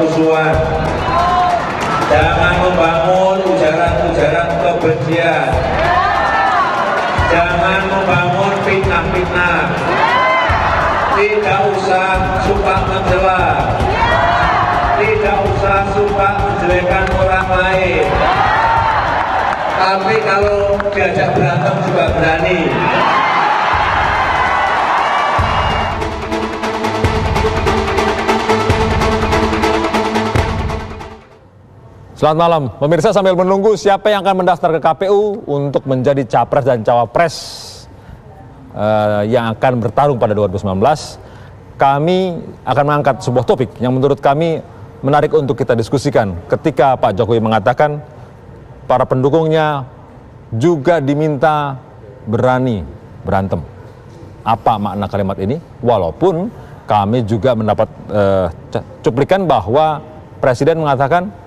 permusuhan. Jangan membangun ujaran-ujaran kebencian. Jangan membangun fitnah-fitnah. Tidak usah suka mencela. Tidak usah suka menjelekkan orang lain. Tapi kalau diajak berantem juga berani. Selamat malam, pemirsa. Sambil menunggu siapa yang akan mendaftar ke KPU untuk menjadi capres dan cawapres yang akan bertarung pada 2019, kami akan mengangkat sebuah topik yang menurut kami menarik untuk kita diskusikan. Ketika Pak Jokowi mengatakan para pendukungnya juga diminta berani berantem. Apa makna kalimat ini? Walaupun kami juga mendapat cuplikan bahwa Presiden mengatakan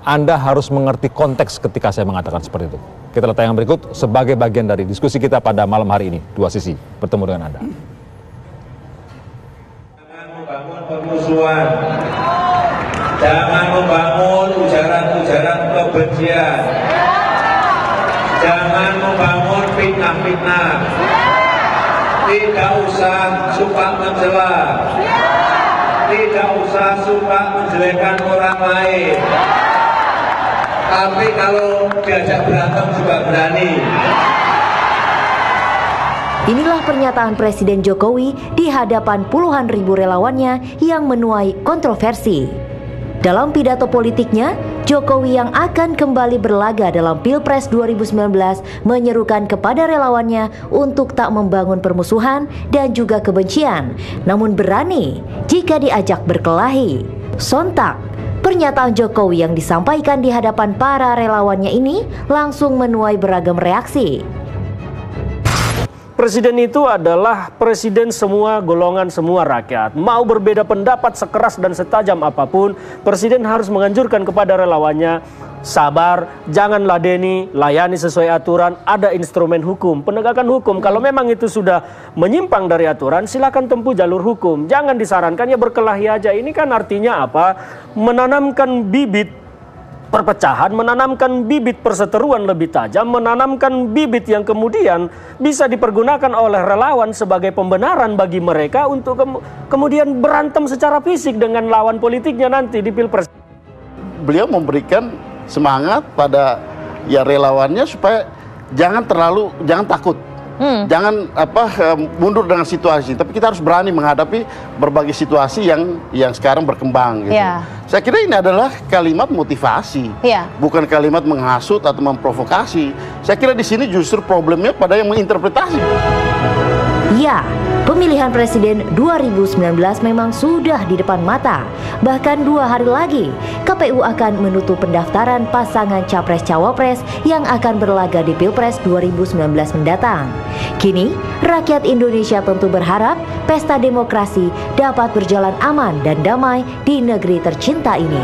Anda harus mengerti konteks ketika saya mengatakan seperti itu. Kita lihat yang berikut sebagai bagian dari diskusi kita pada malam hari ini. Dua sisi bertemu dengan Anda. Jangan membangun permusuhan. Jangan membangun ujaran-ujaran kebencian. Jangan membangun fitnah-fitnah. Tidak usah suka mencela. Tidak usah suka menjelekkan orang lain. Tapi kalau diajak berantem juga berani. Inilah pernyataan Presiden Jokowi di hadapan puluhan ribu relawannya yang menuai kontroversi. Dalam pidato politiknya, Jokowi yang akan kembali berlaga dalam Pilpres 2019 menyerukan kepada relawannya untuk tak membangun permusuhan dan juga kebencian, namun berani jika diajak berkelahi. Sontak, pernyataan Jokowi yang disampaikan di hadapan para relawannya ini langsung menuai beragam reaksi. Presiden itu adalah presiden semua golongan, semua rakyat. Mau berbeda pendapat sekeras dan setajam apapun, presiden harus menganjurkan kepada relawannya, sabar, jangan ladeni, layani sesuai aturan, ada instrumen hukum, penegakan hukum. Kalau memang itu sudah menyimpang dari aturan, silakan tempuh jalur hukum. Jangan disarankan ya berkelahi aja. Ini kan artinya apa? Menanamkan bibit perpecahan, menanamkan bibit perseteruan lebih tajam, menanamkan bibit yang kemudian bisa dipergunakan oleh relawan sebagai pembenaran bagi mereka untuk kemudian berantem secara fisik dengan lawan politiknya nanti di Pilpres. Beliau memberikan semangat pada ya relawannya supaya jangan takut. Jangan mundur dengan situasi, tapi kita harus berani menghadapi berbagai situasi yang sekarang berkembang gitu. Saya kira ini adalah kalimat motivasi, bukan kalimat menghasut atau memprovokasi. Saya kira di sini justru problemnya pada yang menginterpretasi. Ya, pemilihan presiden 2019 memang sudah di depan mata. Bahkan 2 hari lagi, KPU akan menutup pendaftaran pasangan Capres-Cawapres yang akan berlaga di Pilpres 2019 mendatang. Kini, rakyat Indonesia tentu berharap pesta demokrasi dapat berjalan aman dan damai di negeri tercinta ini.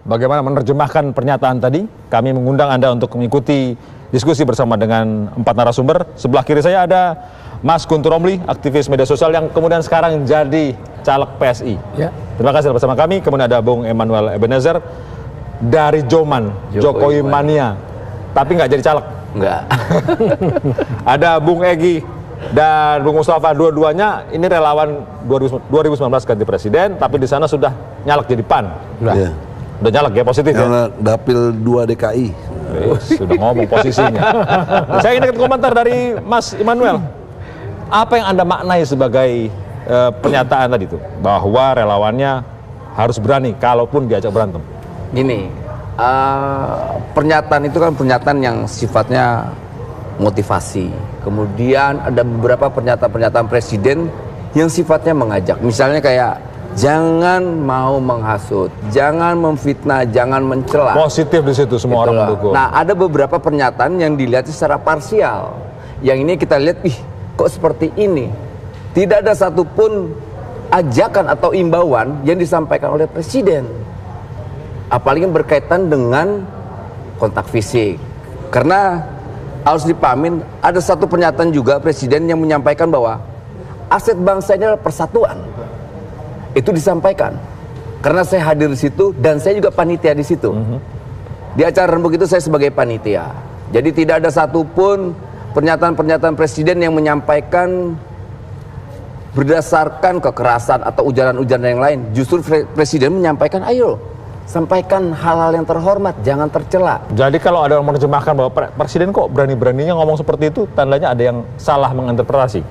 Bagaimana menerjemahkan pernyataan tadi? Kami mengundang Anda untuk mengikuti diskusi bersama dengan 4 narasumber. Sebelah kiri saya ada Mas Guntur Romli, aktivis media sosial yang kemudian sekarang jadi caleg PSI. Terima kasih bersama kami. Kemudian ada Bung Emmanuel Ebenezer dari Joman, Jokowi Mania, tapi nggak jadi caleg. Enggak. Ada Bung Egy dan Bung Mustafa, dua-duanya ini relawan 2019 ganti presiden, tapi di sana sudah nyalek jadi PAN. Udah nyalek ya, positif ya. Dapil 2 DKI. Sudah ngomong posisinya. Saya ingin komentar dari Mas Immanuel. Apa yang Anda maknai sebagai pernyataan tadi itu, bahwa relawannya harus berani kalaupun diajak berantem? Gini, pernyataan itu kan pernyataan yang sifatnya motivasi. Kemudian ada beberapa pernyataan-pernyataan presiden yang sifatnya mengajak. Misalnya kayak jangan mau menghasut, jangan memfitnah, jangan mencela. Positif di situ semua orang mendukung. Nah, ada beberapa pernyataan yang dilihat secara parsial. Yang ini kita lihat, kok seperti ini? Tidak ada satupun ajakan atau imbauan yang disampaikan oleh presiden. Apalagi berkaitan dengan kontak fisik. Karena harus dipahamin, ada satu pernyataan juga presiden yang menyampaikan bahwa aset bangsa ini adalah persatuan. itu disampaikan. Karena saya hadir di situ dan saya juga panitia di situ. Di acara rembuk itu saya sebagai panitia. Jadi tidak ada satupun pernyataan-pernyataan presiden yang menyampaikan berdasarkan kekerasan atau ujaran-ujaran yang lain. Justru presiden menyampaikan, ayo sampaikan hal-hal yang terhormat, jangan tercela. Jadi kalau ada yang menerjemahkan bahwa presiden kok berani-beraninya ngomong seperti itu, tandanya ada yang salah menginterpretasi.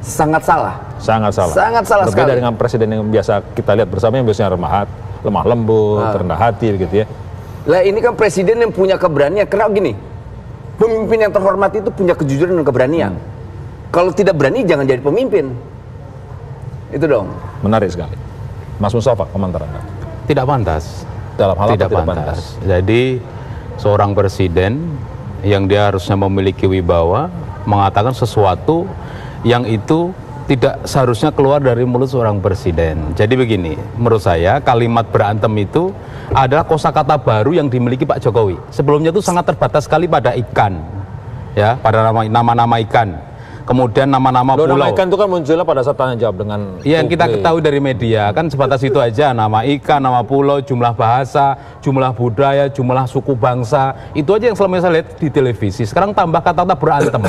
Sangat salah. Sangat salah. Sangat salah Berbeda sekali. dengan presiden yang biasa kita lihat bersama, yang biasanya lemah lembut, rendah hati gitu ya. Lah ini kan presiden yang punya keberanian. Karena gini, pemimpin yang terhormat itu punya kejujuran dan keberanian. Kalau tidak berani jangan jadi pemimpin. Itu dong. Menarik sekali. Mas Mustafa, komentar Anda. Tidak pantas. Dalam hal Tidak apa pantas. Jadi seorang presiden yang dia harusnya memiliki wibawa mengatakan sesuatu yang itu tidak seharusnya keluar dari mulut seorang presiden. Jadi begini, menurut saya kalimat berantem itu adalah kosakata baru yang dimiliki Pak Jokowi. Sebelumnya itu sangat terbatas sekali pada ikan, ya, pada nama-nama ikan. Kemudian nama-nama pulau. Nama ikan itu kan munculnya pada saat tanya jawab dengan yang kita ketahui dari media kan sebatas itu aja, nama ikan, nama pulau, jumlah bahasa, jumlah budaya, jumlah suku bangsa, itu aja yang selama saya lihat di televisi. Sekarang tambah kata-kata berantem.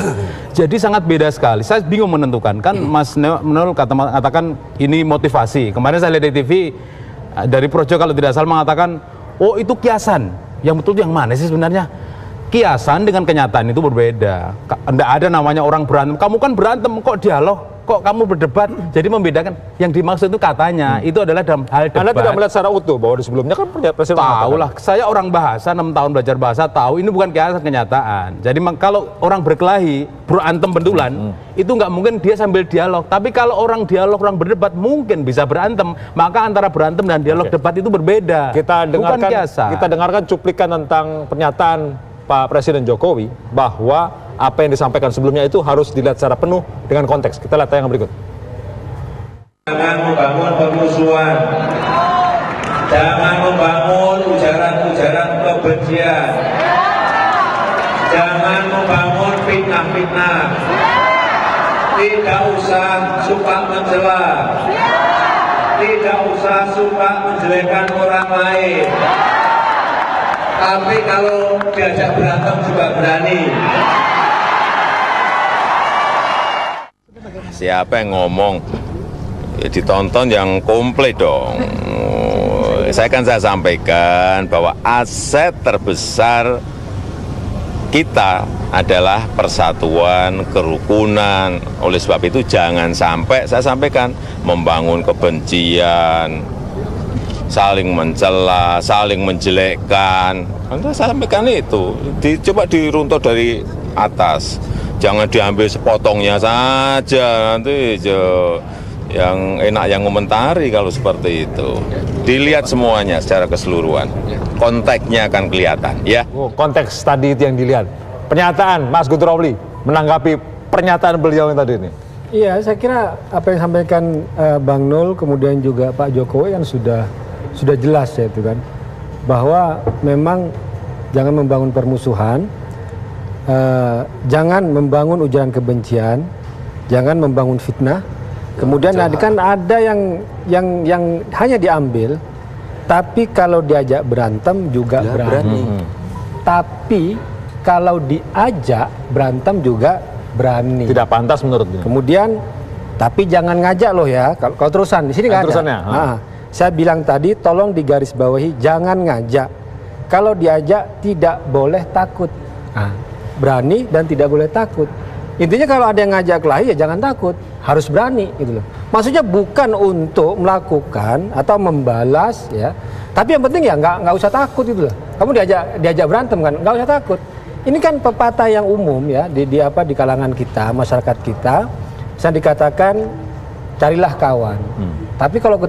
Jadi sangat beda sekali. Saya bingung menentukan. Kan Mas Nol katakan ini motivasi. Kemarin saya lihat di TV dari Projo kalau tidak salah mengatakan, oh itu kiasan. Yang betul yang mana sih sebenarnya? Kiasan dengan kenyataan itu berbeda. Tidak ada namanya orang berantem. Kamu kan berantem, kok dialog, kok kamu berdebat. Jadi membedakan. Yang dimaksud itu katanya, itu adalah dalam hal debat. Anda tidak melihat secara utuh bahwa di sebelumnya kan presiden tahu lah, saya orang bahasa, 6 tahun belajar bahasa, tahu ini bukan kiasan, kenyataan. Jadi kalau orang berkelahi, berantem bentulan, itu nggak mungkin dia sambil dialog. Tapi kalau orang dialog, orang berdebat, mungkin bisa berantem. Maka antara berantem dan dialog debat itu berbeda. Bukan kiasan. Kita dengarkan cuplikan tentang pernyataan Pak Presiden Jokowi bahwa apa yang disampaikan sebelumnya itu harus dilihat secara penuh dengan konteks. Kita lihat tayangan berikut. Jangan membangun permusuhan, jangan membangun ujaran-ujaran kebencian, jangan membangun fitnah-fitnah, tidak usah suka mencela, tidak usah suka menjelekkan orang lain. Tapi kalau diajak berantem juga berani. Siapa yang ngomong? Ya, ditonton yang komplit dong. Saya sampaikan bahwa aset terbesar kita adalah persatuan, kerukunan. Oleh sebab itu jangan sampai, saya sampaikan, membangun kebencian, saling mencela, saling menjelekkan. Saya sampaikan itu, coba diruntuh dari atas. Jangan diambil sepotongnya saja, nanti yang enak yang komentari kalau seperti itu. Dilihat semuanya secara keseluruhan, konteksnya akan kelihatan, ya. Oh, konteks tadi itu yang dilihat. Pernyataan Mas Guntur Romli menanggapi pernyataan beliau yang tadi ini. Iya, saya kira apa yang disampaikan Bang Nol, kemudian juga Pak Jokowi kan sudah jelas ya itu kan, bahwa memang jangan membangun permusuhan, jangan membangun ujaran kebencian, jangan membangun fitnah. Kemudian kan ada yang hanya diambil, tapi kalau diajak berantem juga berani. Tapi kalau diajak berantem juga berani. Tidak pantas menurut dia. Kemudian, tapi jangan ngajak loh ya. Kalau terusan di sini nggak ada. Saya bilang tadi, tolong digarisbawahi, jangan ngajak. Kalau diajak tidak boleh takut. Berani dan tidak boleh takut. Intinya kalau ada yang ngajak kelahi ya jangan takut, harus berani gitu loh. Maksudnya bukan untuk melakukan atau membalas ya, tapi yang penting ya nggak usah takut gitu loh. Kamu diajak berantem kan, nggak usah takut. Ini kan pepatah yang umum ya di kalangan kita, masyarakat kita. Saya dikatakan carilah kawan. Tapi kalau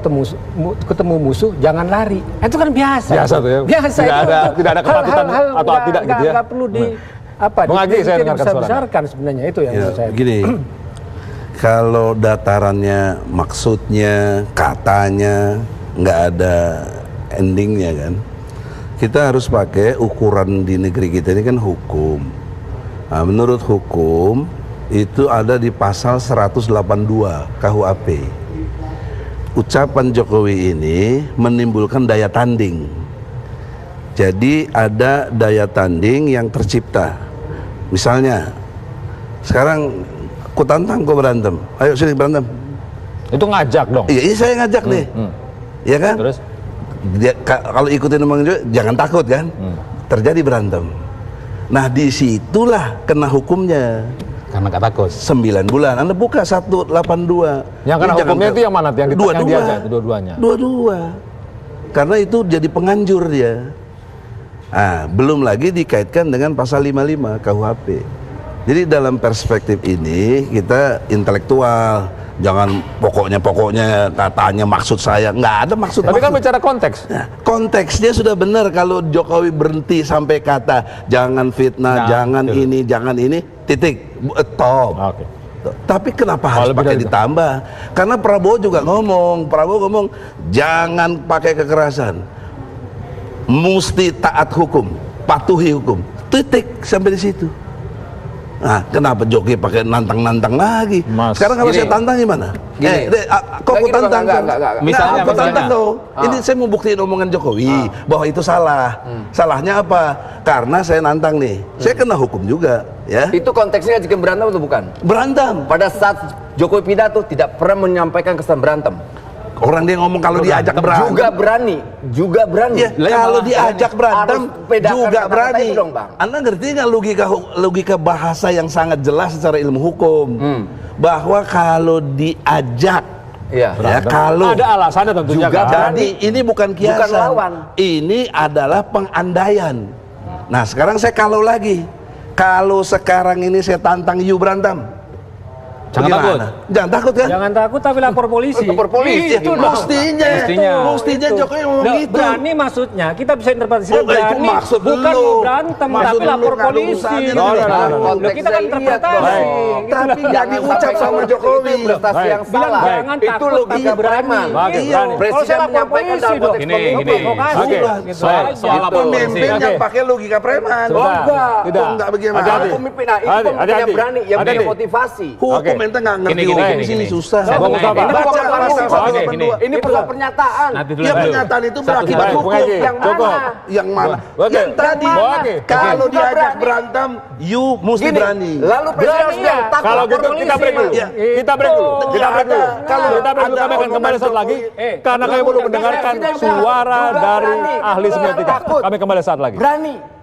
ketemu musuh jangan lari. Itu kan biasa. Biasa tuh ya. Biasa tidak ada kepatutan atau tidak gitu ya. Nggak perlu saya dengarkan besarkan sebenarnya itu yang menurut saya. Gini, kalau datarannya, maksudnya, katanya nggak ada endingnya kan, kita harus pakai ukuran di negeri kita ini kan hukum. Nah, menurut hukum itu ada di pasal 182 KUHP. ucapan Jokowi ini menimbulkan daya tanding. Jadi ada daya tanding yang tercipta. Misalnya, sekarang aku tantang kau berantem. Ayo sini berantem. Itu ngajak dong. Iya, saya ngajak nih. Ya kan? Terus? Kalau ikutin omongan Jokowi, jangan takut kan? Terjadi berantem. Nah, disitulah kena hukumnya. Karena nggak takut. 9 bulan. Anda buka 182. Yang kena hukumnya itu yang mana? Yang dua-dua. Dua-duanya. Dua-dua. Karena itu jadi penganjur dia. Belum lagi dikaitkan dengan pasal 55 KUHP. Jadi dalam perspektif ini kita intelektual. Jangan pokoknya katanya maksud saya. Nggak ada maksud. Tapi kan bicara konteks. Nah, konteksnya sudah benar kalau Jokowi berhenti sampai kata jangan fitnah, jangan ini, jangan ini, titik, top. Tapi kenapa harus pakai ditambah? Karena Prabowo juga ngomong jangan pakai kekerasan, mesti taat hukum, patuhi hukum, titik, sampai di situ. Nah, kenapa Jokowi pakai nantang-nantang lagi? Sekarang kalau saya tantang gimana? Kok aku tantang? Misalnya, aku tantang dong. Ini saya mau buktiin omongan Jokowi bahwa itu salah. Salahnya apa? Karena saya nantang nih. Saya kena hukum juga, ya. Itu konteksnya jika berantem atau bukan? Berantem. Pada saat Jokowi pidato tidak pernah menyampaikan kesan berantem. Orang dia ngomong kalau diajak berantem juga berani. Ya, kalau diajak berantem juga berani. Dong, Bang. Anda ngerti nggak logika bahasa yang sangat jelas secara ilmu hukum bahwa kalau diajak kalau ada alasannya tentunya juga jadi ini bukan kiasan, bukan lawan. Ini adalah pengandaian. Nah, sekarang saya kalau sekarang ini saya tantang you berantem. Jangan takut. Jangan takut kan? Jangan takut tapi lapor polisi. Lapor polisi. Itu mestinya Jokowi ngomong gitu. Berani maksudnya kita bisa interpretasikan itu berani. maksud Bukan lu. mau berantem tapi lapor polisi. Kita kan interpretasi. Tapi nggak diucap sama Jokowi. Prestasi yang salah. Jangan Itu takut logika tapi berani. Iya. Presiden menyampaikan dalam konteks Oke. Soal lapor polisi. Pemimpin yang pakai logika preman. Enggak bagaimana. Pemimpin, itu pemimpin yang berani, yang punya motivasi. Hukum ente nggak ngerti hukum sih susah. Ini persoal pernyataan. Ya, pernyataan itu berakibat hukum. Yang mana? Yang tadi. Kalau diajak berantem, you mesti berani. Lalu presiden harus bilang takut. Kalau gitu kita break dulu. Kita break dulu. Kalau kami akan kembali saat lagi karena kami belum mendengarkan suara dari ahli semiotika. Kami kembali saat lagi. Berani.